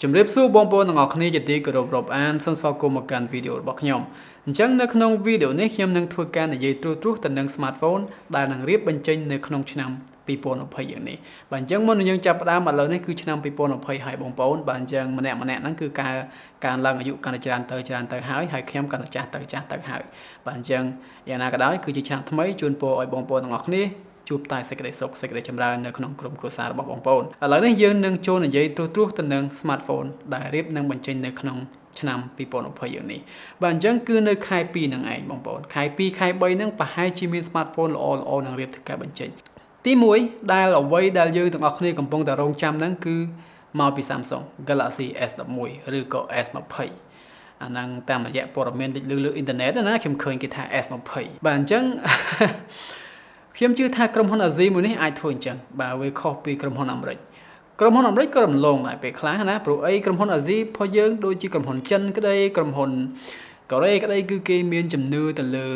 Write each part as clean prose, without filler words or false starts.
ជំរាបសួរបងប្អូនទាំងអស់គ្នាជាទីគោរពរាប់អានសូមស្វាគមន៍មកកាន់វីដេអូរបស់ខ្ញុំអញ្ចឹងនៅក្នុងវីដេអូនេះខ្ញុំនឹងធ្វើការនិយាយត្រួសទៅនឹង smartphone ដែលនឹងរៀបបញ្ចេញនៅក្នុងឆ្នាំ2020យ៉ាងនេះបាទអញ្ចឹងមុននឹងយើងចាប់ផ្ដើមឥឡូវនេះគឺឆ្នាំ2020ហើយបងប្អូនបាទអញ្ចឹងម្នាក់ហ្នឹងគឺការឡើងអាយុកាន់តែច្រើនទៅហើយខ្ញុំកាន់តែចាស់ទៅហើយបាទអញ្ចឹងយ៉ាងណាក៏ដោយគឺជាឆ្នាំថ្មីជូនពរឲ្យបងប្អូនទាំងអស់គ្នាជួបតែសេចក្តីសុខសេចក្តីចម្រើននៅក្នុងក្រុមគ្រួសាររបស់បងប្អូនឥឡូវនេះយើងនឹងចូលនិយាយត្រួសទៅនឹង smartphone ដែលរៀបនឹងបញ្ចេញនៅក្នុងឆ្នាំ2020យ៉ាងនេះបាទអញ្ចឹងគឺនៅខែ2ហ្នឹងឯងបងប្អូនខែ2ខែ3ហ្នឹងប្រហែលជាមាន smartphone ល្អនឹងរៀបធ្វើការបញ្ចេញទី1ដែលអ្វីដែលយើងទាំងអស់គ្នាកំពុងតែរងចាំហ្នឹងគឺមកពី Samsung Galaxy S11 ឬក៏ S20 អាហ្នឹងតាមរយៈព័ត៌មានលើអ៊ីនធឺណិតណាខ្ញុំឃើញគេថា S20 បាទអញ្ចឹងខ្ញុំជឿថាក្រុមហ៊ុនអាស៊ីមួយនេះអាចធ្វើអញ្ចឹងបាទវាខុសពីក្រុមហ៊ុនអាមេរិកក៏រំលងដែរពេលខ្លះណាព្រោះអីក្រុមហ៊ុនអាស៊ីផុសយើងដូចជាក្រុមហ៊ុនចិនក្តីក្រុមហ៊ុនកូរ៉េក្តីគឺគេមានជំនឿទៅលើ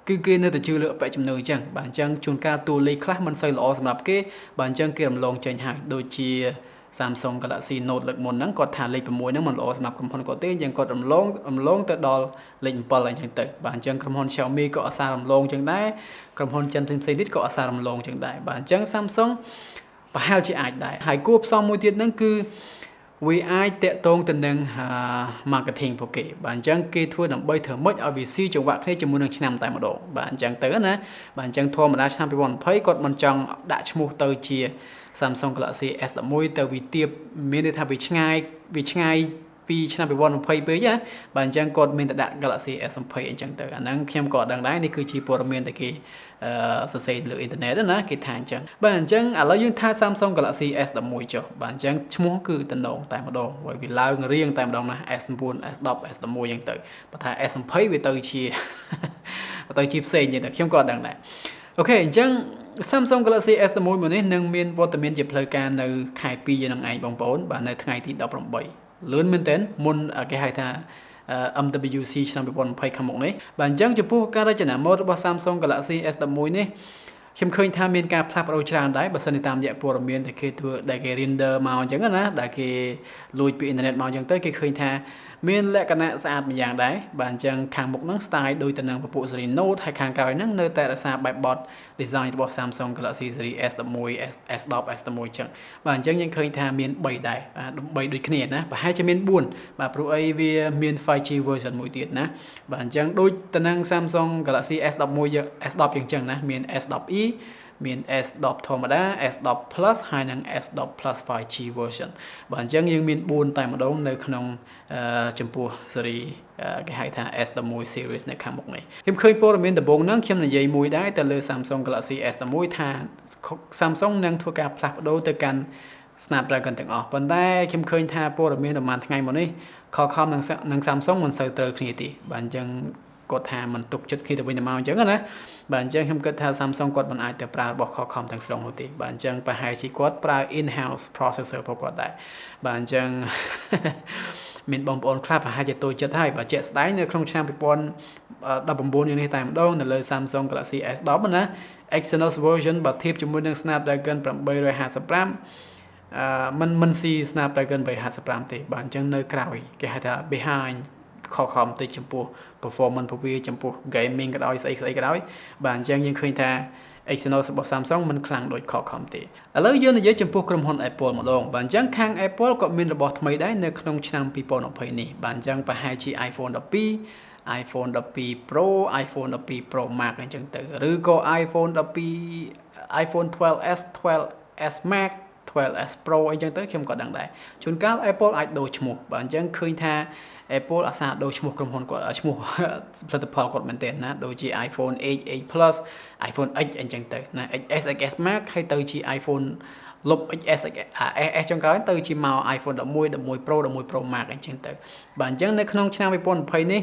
គឺគេនៅតែជឿលើអបិជំនឿអញ្ចឹងបាទអញ្ចឹងជួនកាលតួលេខខ្លះមិនសូវល្អសម្រាប់គេបាទអញ្ចឹងគេរំលងចេញហើយដូចជា Samsung Galaxy Note លើកមុនហ្នឹងគាត់ថាលេខ6ហ្នឹងមិនល្អសម្រាប់ក្រុមហ៊ុនគាត់ទេអញ្ចឹងគាត់រំលងទៅដល់លេខ7អញ្ចឹងទៅបាទអញ្ចឹងក្រុមហ៊ុន Xiaomi ក៏អាសាររំលងអញ្ចឹងដែរក្រុមហ៊ុនចិនផ្សេងទៀតក៏អាសាររំលងអញ្ចឹងដែរបាទអញ្ចឹង Samsung ប្រហែលជាអាចដែរហើយគួរផ្សំមួយទៀតហ្នឹងគឺវាអាចតាក់ទងទៅនឹង marketing ពួកគេបាទអញ្ចឹងគេធ្វើដើម្បីធ្វើម៉េចឲ្យវាស៊ីចង្វាក់គ្នាជាមួយនឹងឆ្នាំតែម្ដងបាទអញ្ចឹងទៅណាបាទអញ្ចឹងធម្មតាឆ្នាំ2020គាត់មិនចង់ដាក់ឈ្មោះទៅជា Samsung Galaxy S11 ទៅវាទៀបមានន័យថាវាឆ្ងាយពីឆ្នាំ2020ពេកណាបាទអញ្ចឹងគាត់មានតែដាក់ Galaxy S20 អញ្ចឹងទៅអាហ្នឹងខ្ញុំក៏អត់ដឹងដែរនេះគឺជាព័ត៌មានដែលគេសរសេរលើអ៊ីនធឺណិតណាគេថាអញ្ចឹងបាទអញ្ចឹងឥឡូវយើងថា Samsung Galaxy S11 ចុះបាទអញ្ចឹងឈ្មោះគឺតំណងតែម្ដងវាឡើងរៀងតែម្ដងណា S9 S10 S11 អញ្ចឹងទៅបើថា S20 វាទៅជាផ្សេងអញ្ចឹងទៅខ្ញុំក៏អត់ដឹងដែរអូខេអញ្ចឹង Samsung Galaxy S11 មួយនេះនឹងមានវត្តមានជាផ្លូវការនៅខែ2យ៉ាងហ្នឹងឯងបងប្អូនបាទនៅថ្ងៃទី18លឿនមែនទែនមុនគេហៅថា MWC ឆ្នាំ2020ខាងមុខនេះបាទអញ្ចឹងចំពោះការរចនាម៉ូដរបស់ Samsung Galaxy S11 នេះខ្ញុំឃើញថាមានការផ្លាស់ប្ដូរច្រើនដែរបើសិនតាមរយៈព័ត៌មានដែលគេ render មកអញ្ចឹងណាដែលគេលួចពីអ៊ីនធឺណិតមកអញ្ចឹងទៅគេឃើញថាមានលក្ខណៈស្អាតម្យ៉ាងដែរបាទអញ្ចឹងខាងមុខហ្នឹង style ដូចទៅនឹងពពួក series Note ហើយខាងក្រោយហ្នឹងនៅតែរក្សាបែបបត់ design របស់ Samsung Galaxy series S11 S10 S11 អញ្ចឹងបាទអញ្ចឹងយើងឃើញថាមាន3ដែរបាទ3ដូចគ្នាណាប្រហែលជាមាន4បាទព្រោះអីវាមាន 5G version មួយទៀតណាបាទអញ្ចឹងដូចទៅនឹង Samsung Galaxy S11 S10 អញ្ចឹងណាមាន S10e មាន S10 ធម្មតា S10 Plus ហើយនិង S10 Plus 5G version បាទអញ្ចឹងយើងមាន4តែម្ដងនៅក្នុងចំពោះ series គេហៅថា S11 series នៅខាងមុខនេះខ្ញុំឃើញព័ត៌មានដំបូងហ្នឹងខ្ញុំនិយាយមួយដែរទៅលើ Samsung Galaxy S11 ថា Samsung នឹងធ្វើការផ្លាស់ប្ដូរទៅកាន់ Snapdragon ទាំងអស់ប៉ុន្តែខ្ញុំឃើញថាព័ត៌មានប្រហែលថ្ងៃមកនេះ Qualcomm និង Samsung មិនសូវត្រូវគ្នាទេបាទអញ្ចឹងគាត់ថាមិនទុកចិត្តគ្នាទៅវិញទៅមកអញ្ចឹងណាបាទអញ្ចឹងខ្ញុំគិតថា Samsung គាត់មិនអាចទៅប្រើរបស់ Qualcomm ទាំងស្រុងនោះទេបាទអញ្ចឹងប្រហែលជាគាត់ប្រើ in-house processor របស់គាត់ដែរបាទអញ្ចឹងមានបងប្អូនខ្លះប្រហែលជាតូចចិត្តហើយបើជាក់ស្ដែងនៅក្នុងឆ្នាំ2019នេះតែម្ដងនៅលើ Samsung Galaxy S10 ណា Exynos version បើធៀបជាមួយនឹង Snapdragon 855មិនស៊ី Snapdragon 855ទេបាទអញ្ចឹងនៅក្រោយគេហៅថា behind Qualcomm តិចចំពោះ performance ពួកវាចំពោះ gaming ក៏ដោយស្អីក៏ដោយបាទអញ្ចឹងយើងឃើញថា Exynos របស់ Samsung មិនខ្លាំងដូច Qualcomm ទេឥឡូវយើងនិយាយចំពោះក្រុមហ៊ុន Apple ម្ដងបាទអញ្ចឹងខាង Apple ក៏មានរបស់ថ្មីដែរនៅក្នុងឆ្នាំ2020នេះបាទអញ្ចឹងប្រហែលជា iPhone 12 iPhone 12 Pro iPhone 12 Pro Max អញ្ចឹងទៅឬក៏ iPhone 12 iPhone 12s 12s Max 12s Pro អីចឹងទៅខ្ញុំក៏ដឹងដែរជួនកាល Apple អាចដូរឈ្មោះបាទអញ្ចឹងឃើញថា Apple អាសាដូរឈ្មោះក្រុមហ៊ុនគាត់ឈ្មោះផលិតផលគាត់មែនទែនណាដូចជា iPhone 8 8 Plus iPhone X អីចឹងទៅណា XS XS Max ហើយទៅជា iPhone លុប XS S ចុងក្រោយទៅជាមក iPhone 11 11 Pro 11 Pro Max អញ្ចឹងទៅបាទអញ្ចឹងនៅក្នុងឆ្នាំ2020នេះ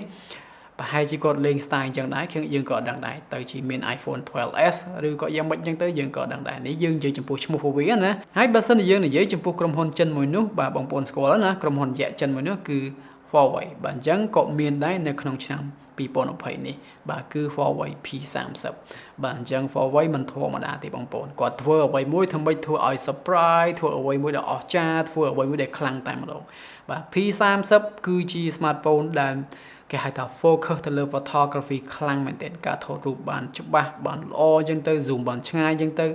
ប្រហែលជាគាត់លេង style អញ្ចឹងដែរយើងក៏អត់ដឹងដែរទៅជាមាន iPhone 12s ឬក៏យ៉ាងម៉េចអញ្ចឹងទៅយើងក៏ដឹងដែរនេះយើងនិយាយចំពោះឈ្មោះពួកវាណាហើយបើសិនជាយើងនិយាយចំពោះក្រុមហ៊ុនចិនមួយនោះបាទបងប្អូនស្គាល់ណាក្រុមហ៊ុនយក្សចិនមួយនោះគឺHuawei បាទអញ្ចឹងក៏មានដែរនៅក្នុងឆ្នាំ 2020នេះបាទគឺ Huawei P30 បាទអញ្ចឹង Huawei មិនធម្មតាទេបងប្អូនគាត់ធ្វើអ្វីមួយធ្វើឲ្យ surprise ធ្វើអ្វីមួយដែលអស្ចារ្យធ្វើអ្វីមួយដែលខ្លាំងតែម្ដងបាទ P30 គឺជា smartphone ដែលគេហៅថា focus ទៅលើ photography ខ្លាំងមែនទែនការថតរូបបានច្បាស់បានល្អអញ្ចឹងទៅ zoom បានឆ្ងាយអញ្ចឹងទៅ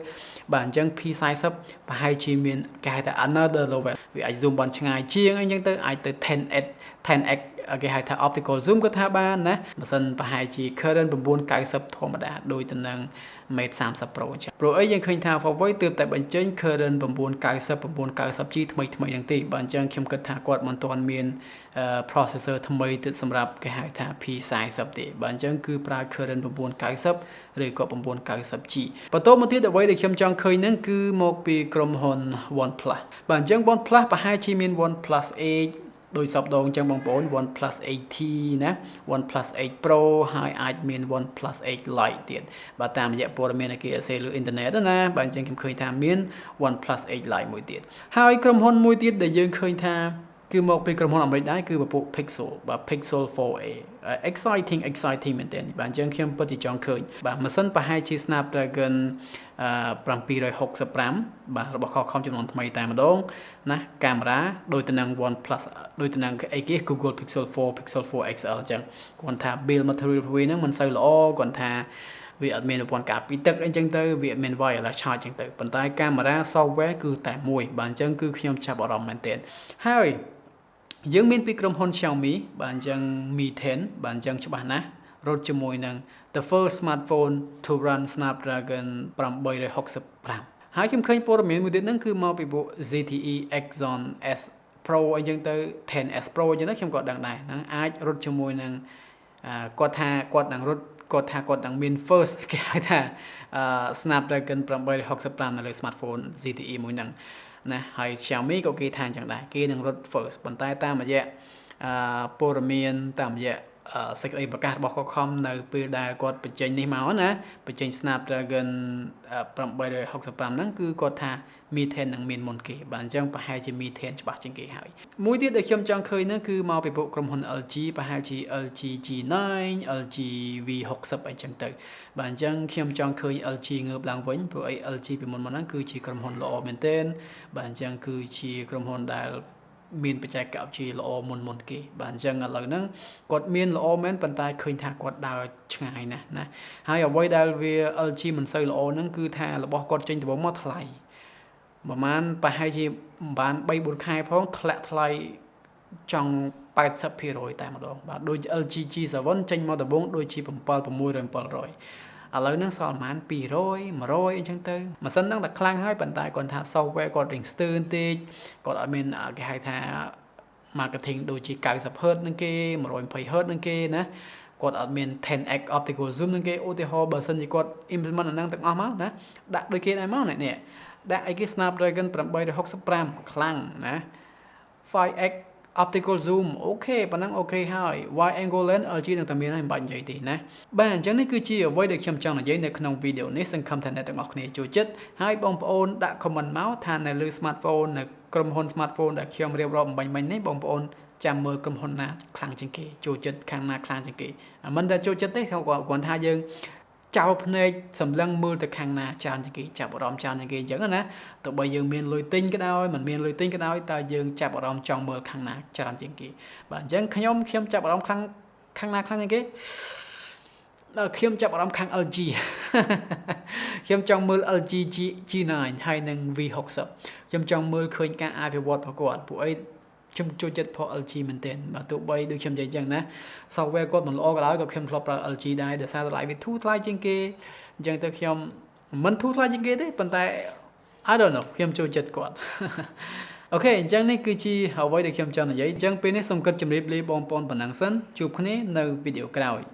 បាទអញ្ចឹង P40 ប្រហែលជាមានគេហៅថា another level វាអាច zoom បានឆ្ងាយជាងអញ្ចឹងទៅអាចទៅ 10x គេហៅថា optical zoom ក៏ថាបានណាបើសិនប្រហែលជា current 990ធម្មតាដូចទៅនឹង Mate 30 Pro អញ្ចឹងព្រោះអីយើងឃើញថា Huawei ទើបតែបញ្ចេញ current 990G ថ្មីហ្នឹងទេបាទអញ្ចឹងខ្ញុំគិតថាគាត់មិនទាន់មានprocessor ថ្មីទៀតសម្រាប់គេហៅថា P40 ទេបាទអញ្ចឹងគឺប្រើ current 990ឬក៏ 990G បន្តមកទៀតអ្វីដែលខ្ញុំចង់ឃើញហ្នឹងគឺមកពីក្រុមហ៊ុន OnePlus បាទអញ្ចឹង OnePlus ប្រហែលជាមាន OnePlus 8ដោយសពដងអញ្ចឹងបងប្អូន OnePlus 8T ណា OnePlus 8 Pro ហើយអាចមាន OnePlus 8 Lite ទៀតបាទតាមរយៈព័ត៌មានគេអសេលើអ៊ីនធឺណិតណាបាទអញ្ចឹងខ្ញុំឃើញថាមាន OnePlus 8 Lite មួយទៀតហើយក្រុមហ៊ុនមួយទៀតដែលយើងឃើញថាគឺមកពីក្រុមហ៊ុនអាមេរិកដែរគឺពពួក Pixel បាទ Pixel 4a exciting មែនទែនបាទអញ្ចឹងខ្ញុំពិតជាចង់ឃើញបាទម៉ាស៊ីនប្រហែលជា Snapdragon 765បាទរបស់ Qualcomm ចំនួនថ្មីតែម្ដងណាកាមេរ៉ាដូចទៅនឹង OnePlus ដូចទៅនឹងអីគេ Google Pixel 4 Pixel 4 XL អញ្ចឹងគាត់ថា build material ហ្នឹងមិនសូវល្អគាត់ថាវាអត់មានប្រព័ន្ធការពារទឹកអីចឹងទៅវាអត់មាន wireless charge ចឹងទៅប៉ុន្តែកាមេរ៉ា software គឺតែមួយបាទអញ្ចឹងគឺខ្ញុំចាប់អារម្មណ៍មែនទែនហើយយើងមានពីក្រុមហ៊ុន Xiaomi បាទអញ្ចឹង Mi 10បាទអញ្ចឹងច្បាស់ណាស់រត់ជាមួយនឹង the first smartphone to run Snapdragon 865ហើយខ្ញុំឃើញព័ត៌មានមួយទៀតហ្នឹងគឺមកពីពួក ZTE Exxon S Pro អីចឹងទៅ 10S Pro អញ្ចឹងខ្ញុំក៏ដឹងដែរហ្នឹងអាចរត់ជាមួយនឹងគាត់ថាគាត់នឹងរត់គាត់ថាគាត់នឹងមាន first គេហៅថា Snapdragon 865នៅលើ smartphone ZTE មួយហ្នឹងណាហើយ Xiaomi ក៏គេថាអញ្ចឹងដែរគេនឹងរត់ first ប៉ុន្តែតាមរយៈព័ត៌មានតាមរយៈសេចក្តីប្រកាសរបស់ Qualcomm នៅពេលដែលគាត់បញ្ចេញនេះមកណាបញ្ចេញ Snapdragon 865ហ្នឹងគឺគាត់ថា Mi 10នឹងមានមុនគេបាទអញ្ចឹងប្រហែលជា Mi 10ច្បាស់ជាងគេហើយមួយទៀតដែលខ្ញុំចង់ឃើញហ្នឹងគឺមកពីពួកក្រុមហ៊ុន LG ប្រហែលជា LG G9 LG V60 អីចឹងទៅបាទអញ្ចឹងខ្ញុំចង់ឃើញ LG ងើបឡើងវិញព្រោះអី LG ពីមុនមកហ្នឹងគឺជាក្រុមហ៊ុនល្អមែនទែនបាទអញ្ចឹងគឺជាក្រុមហ៊ុនដែលមានបច្ចេកវិទ្យាល្អមុនគេបាទអញ្ចឹងឥឡូវហ្នឹងគាត់មានល្អមែនប៉ុន្តែឃើញថាគាត់ដើរឆ្ងាយណាស់ណាហើយអ្វីដែលវា LG មិនសូវល្អហ្នឹងគឺថារបស់គាត់ចេញដំបូងមកថ្លៃប្រហែលជាបាន 3-4 ខែផងធ្លាក់ថ្លៃចង់ 80% តែម្ដងបាទដូច LG G7 ចេញមកដំបូងដូចជា 700-700ឥឡូវហ្នឹងសល់ប្រហែល200 100អញ្ចឹងទៅម៉ាស៊ីនហ្នឹងតែខ្លាំងហើយប៉ុន្តែគាត់ថា software គាត់រៀងស្ទើរបន្តិចគាត់អត់មានគេហៅថា marketing ដូចជា 90Hz នឹងគេ 120Hz នឹងគេណាគាត់អត់មាន 10x optical zoom នឹងគេឧទាហរណ៍បើសិនជាគាត់ implement អាហ្នឹងទាំងអស់មកណាដាក់ដូចគេដែរមកនេះដាក់អីគេ Snapdragon 865ខ្លាំងណា 5x optical zoom អូខេប៉ុណ្ណឹងអូខេហើយ wide angle lens LG នឹងតែមានហើយមិនបាច់និយាយទេណាបាទអញ្ចឹងនេះគឺជាអ្វីដែលខ្ញុំចង់និយាយនៅក្នុងវីដេអូនេះសង្ឃឹមថាអ្នកទាំងអស់គ្នាចូលចិត្តហើយបងប្អូនដាក់ comment មកថានៅលើ smartphone នៅក្រុមហ៊ុន smartphone ដែលខ្ញុំរៀបរាប់បំបញ្ញនេះបងប្អូនចាំមើលក្រុមហ៊ុនណាខ្លាំងជាងគេចូលចិត្តខាងណាខ្លាំងជាងគេមិនតែចូលចិត្តទេគាត់ថាយើងចោលភ្នែកសម្លឹងមើលទៅខាងណាច្រើនជាងគេចាប់អារម្មណ៍ច្រើនជាងគេអញ្ចឹងណាទោះបីយើងមានលុយទិញក៏ដោយមិនមានលុយទិញក៏ដោយតែយើងចាប់អារម្មណ៍ចង់មើលខាងណាច្រើនជាងគេបាទអញ្ចឹងខ្ញុំចាប់អារម្មណ៍ខាងណាខ្លាំងជាងគេដល់ខ្ញុំចាប់អារម្មណ៍ខាង LG ខ្ញុំចង់មើល LG G9 ហើយនឹង V60 ខ្ញុំចង់មើលឃើញការអភិវឌ្ឍរបស់គាត់ពួកអីខ្ញុំចូលចិត្តផក LG មែនទែនបាទទោះបីដូចខ្ញុំនិយាយចឹងណា software គាត់មិនល្អក៏ដោយក៏ខ្ញុំធ្លាប់ប្រើ LG ដែរដោយសារតម្លៃវាធូរថ្លៃជាងគេអញ្ចឹងទៅខ្ញុំមិនធូរថ្លៃជាងគេទេប៉ុន្តែ I don't know ខ្ញុំចូលចិត្តគាត់អូខេអញ្ចឹងនេះគឺជាអ្វីដែលខ្ញុំចង់និយាយអញ្ចឹងពេលនេះសូមគិតជម្រាបលាបងប្អូនប៉ុណ្ណឹងសិនជួបគ្នានៅវីដេអូក្រោយ